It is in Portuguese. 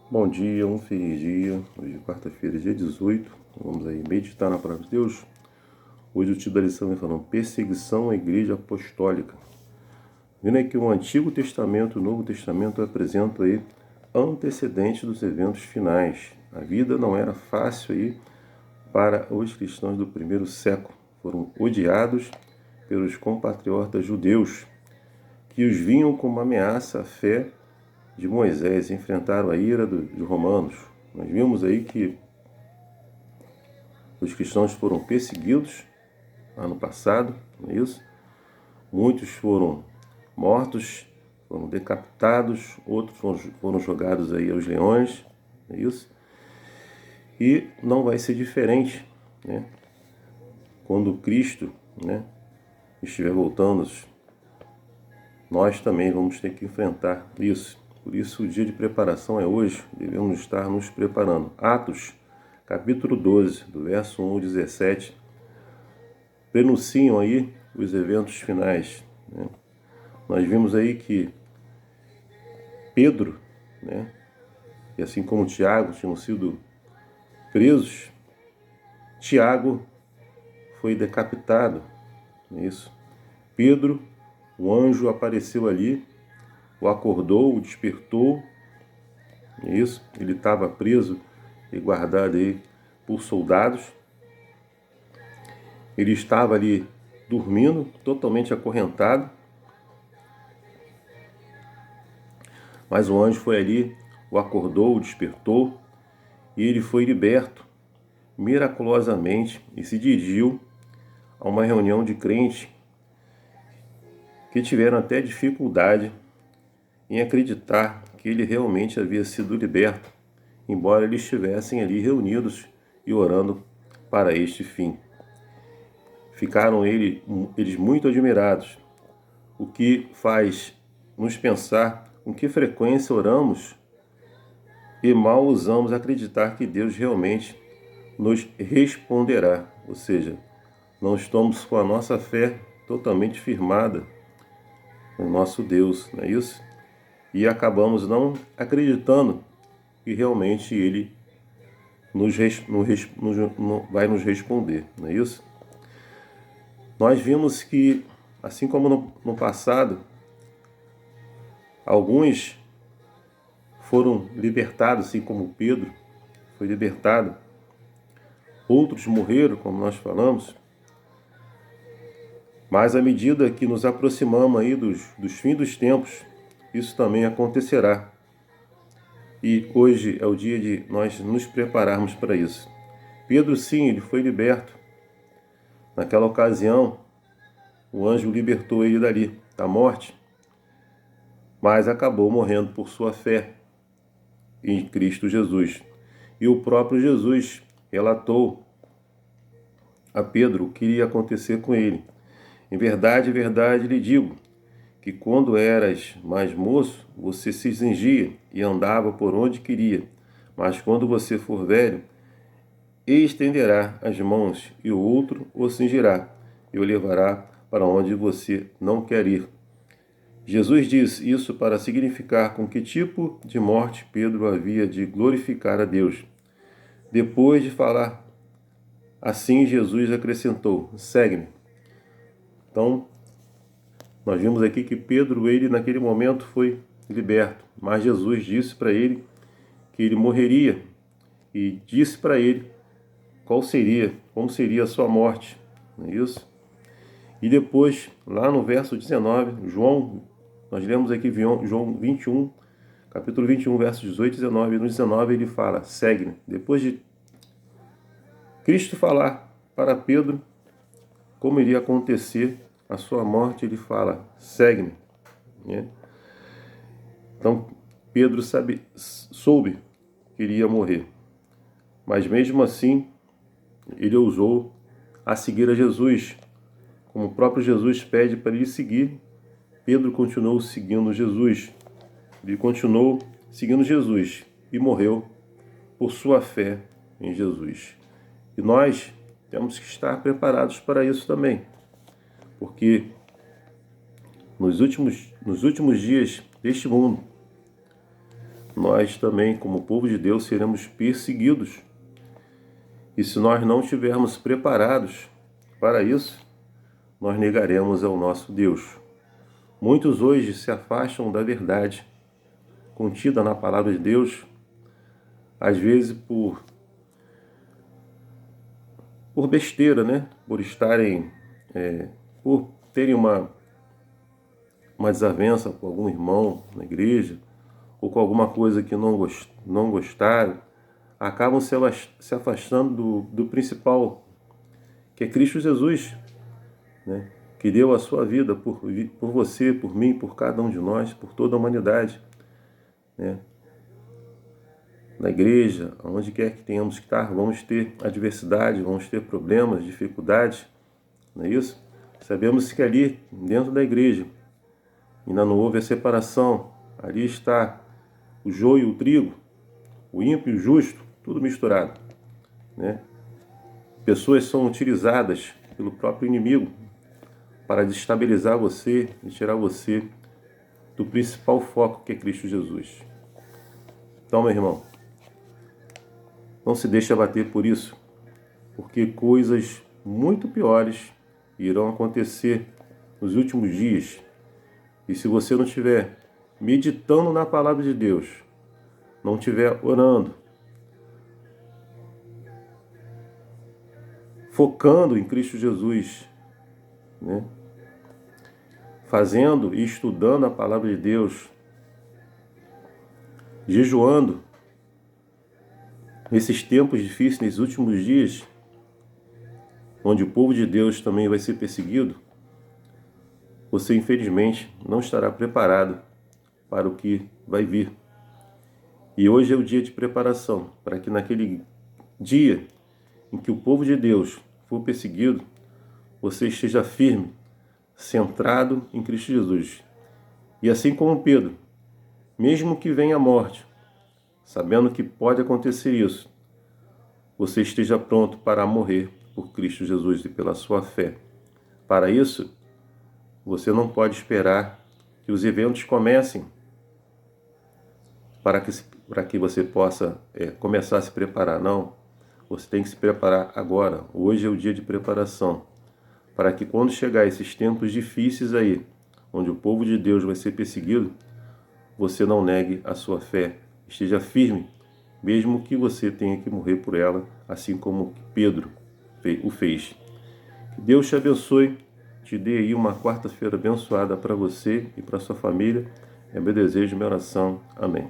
Bom dia, um feliz dia. Hoje é quarta-feira, dia 18. Vamos aí meditar na palavra de Deus. Hoje o título da lição vem falando perseguição à igreja apostólica. Vendo aí que o Antigo Testamento e o Novo Testamento apresentam aí antecedentes dos eventos finais. A vida não era fácil aí para os cristãos do primeiro século. Foram odiados pelos compatriotas judeus, que os viam como uma ameaça à fé de Moisés, enfrentaram a ira dos romanos. Nós vimos aí que os cristãos foram perseguidos ano passado, não é isso? Muitos foram mortos, foram decapitados, outros foram jogados aí aos leões, não é isso? E não vai ser diferente, né? Quando Cristo, né, estiver voltando, nós também vamos ter que enfrentar isso. Por isso o dia de preparação é hoje, devemos estar nos preparando. Atos, capítulo 12, do verso 1 ao 17, prenunciam aí os eventos finais, né? Nós vimos aí que Pedro, né, e assim como Tiago tinham sido presos, Tiago foi decapitado, não é isso? Pedro, o anjo apareceu ali, o acordou, o despertou, não é isso? Ele estava preso e guardado aí por soldados. Ele estava ali dormindo, totalmente acorrentado, mas o anjo foi ali, o acordou, o despertou, e ele foi liberto miraculosamente e se dirigiu a uma reunião de crentes que tiveram até dificuldade em acreditar que ele realmente havia sido liberto, embora eles estivessem ali reunidos e orando para este fim. Ficaram eles muito admirados, o que faz nos pensar com que frequência oramos e mal ousamos acreditar que Deus realmente nos responderá, ou seja, não estamos com a nossa fé totalmente firmada no nosso Deus, não é isso? E acabamos não acreditando que realmente Ele vai nos responder, não é isso? Nós vimos que, assim como no passado, alguns foram libertados, assim como Pedro foi libertado, outros morreram, como nós falamos, mas à medida que nos aproximamos aí dos fins dos tempos, isso também acontecerá. E hoje é o dia de nós nos prepararmos para isso. Pedro, sim, ele foi liberto. Naquela ocasião, o anjo libertou ele dali, da morte, mas acabou morrendo por sua fé em Cristo Jesus. E o próprio Jesus relatou a Pedro o que iria acontecer com ele. Em verdade lhe digo, que quando eras mais moço, você se cingia e andava por onde queria. Mas quando você for velho, estenderá as mãos e o outro o cingirá e o levará para onde você não quer ir. Jesus diz isso para significar com que tipo de morte Pedro havia de glorificar a Deus. Depois de falar assim, Jesus acrescentou: segue-me. Então, nós vimos aqui que Pedro, ele naquele momento foi liberto, mas Jesus disse para ele que ele morreria e disse para ele como seria a sua morte, não é isso? E depois, lá no verso 19, nós lemos aqui João 21, capítulo 21, versos 18 e 19, e no 19 ele fala, segue-me. Depois de Cristo falar para Pedro como iria acontecer a sua morte, ele fala, segue-me, né? Então, Pedro soube que iria morrer, mas mesmo assim, ele ousou a seguir a Jesus. Como o próprio Jesus pede para ele seguir, Pedro continuou seguindo Jesus. Ele continuou seguindo Jesus e morreu por sua fé em Jesus. E nós temos que estar preparados para isso também, porque nos últimos dias deste mundo, nós também, como povo de Deus, seremos perseguidos. E se nós não estivermos preparados para isso, nós negaremos ao nosso Deus. Muitos hoje se afastam da verdade contida na palavra de Deus, às vezes por besteira, né? Por terem uma desavença com algum irmão na igreja, ou com alguma coisa que não gostaram, acabam se afastando do principal, que é Cristo Jesus, né? Que deu a sua vida por você, por mim, por cada um de nós, por toda a humanidade, né? Na igreja, onde quer que tenhamos que estar, vamos ter adversidade, vamos ter problemas, dificuldades, não é isso? Sabemos que ali, dentro da igreja, ainda não houve a separação, ali está o joio e o trigo, o ímpio e o justo, tudo misturado, né? Pessoas são utilizadas pelo próprio inimigo para desestabilizar você e tirar você do principal foco, que é Cristo Jesus. Então, meu irmão, não se deixe abater por isso, porque coisas muito piores irão acontecer nos últimos dias. E se você não estiver meditando na palavra de Deus, não estiver orando, focando em Cristo Jesus, né? Fazendo e estudando a palavra de Deus, jejuando, nesses tempos difíceis, nesses últimos dias, onde o povo de Deus também vai ser perseguido, você infelizmente não estará preparado para o que vai vir. E hoje é o dia de preparação, para que naquele dia em que o povo de Deus for perseguido, você esteja firme, centrado em Cristo Jesus. E assim como Pedro, mesmo que venha a morte, sabendo que pode acontecer isso, você esteja pronto para morrer por Cristo Jesus e pela sua fé. Para isso, você não pode esperar que os eventos comecem para que você possa começar a se preparar. Não, você tem que se preparar agora. Hoje é o dia de preparação, para que quando chegar esses tempos difíceis aí, onde o povo de Deus vai ser perseguido, você não negue a sua fé. Esteja firme, mesmo que você tenha que morrer por ela, assim como Pedro o fez. Que Deus te abençoe, te dê aí uma quarta-feira abençoada para você e para sua família. É meu desejo, minha oração. Amém.